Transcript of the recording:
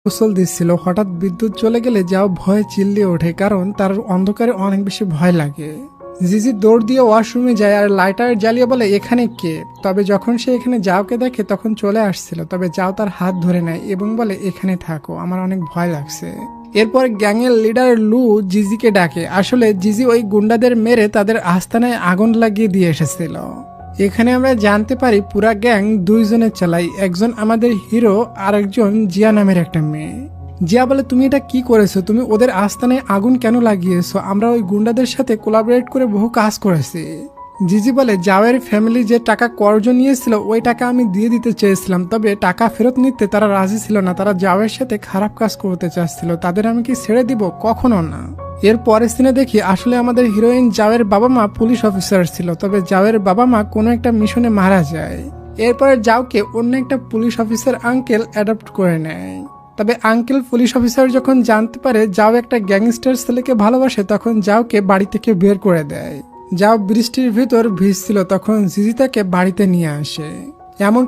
গোসল দিচ্ছিল, হঠাৎ বিদ্যুৎ চলে গেলে যাও ভয়ে চিল্লিয়ে ওঠে, কারণ তার অন্ধকারে অনেক বেশি ভয় লাগে। জিজি দৌড় দিয়ে ওয়াশরুমে যায় আর লাইটার জ্বালিয়ে বলে এখানে কে। তবে যখন সে এখানে যাওকে দেখে তখন চলে আসছিল, তবে যাও তার হাত ধরে নেয় এবং বলে এখানে থাকো, আমার অনেক ভয় লাগছে। এরপর গ্যাংয়ের লিডার লু জিজিকে ডাকে। আসলে জিজি ওই গুন্ডাদের মেরে তাদের আস্তানায় আগুন লাগিয়ে দিয়ে এসেছিল। এখানে আমরা জানতে পারি পুরা গ্যাং দুইজনের চালাই, একজন আমাদের হিরো আর একজন জিয়া নামের একটা মেয়ে। জিয়া বলে তুমি এটা কি করেছো, তুমি ওদের আস্তানায় আগুন কেন লাগিয়েছো, আমরা ওই গুন্ডাদের সাথে কোলাবরেট করে বহু কাজ করেছি। জিজি বলে জাওয়ের ফ্যামিলি যে টাকা কর্জ নিয়েছিল ওই টাকা আমি দিয়ে দিতে চেয়েছিলাম, তবে টাকা ফেরত নিতে তারা রাজি ছিল না, তারা জাওয়ের সাথে খারাপ কাজ করতে চাচ্ছিল, তাদের আমি কি ছেড়ে দিব, কখনো না। এর পরের সিনে দেখি আসলে আমাদের হিরোইন জাওয়ের বাবা মা পুলিশ অফিসার ছিল, তবে জাওয়ের বাবা মা কোনো একটা মিশনে মারা যায়। এরপরে জাওকে অন্য একটা পুলিশ অফিসার আঙ্কেল অ্যাডপ্ট করে নেয়। তবে আঙ্কেল পুলিশ অফিসার যখন জানতে পারে জাও একটা গ্যাংস্টার ছেলেকে ভালোবাসে, তখন জাওকে বাড়ি থেকে বের করে দেয়। যাও বৃষ্টির ভিতর ভিজছিল, তখন জিজি তাকে বাড়িতে নিয়ে আসে। এমনটা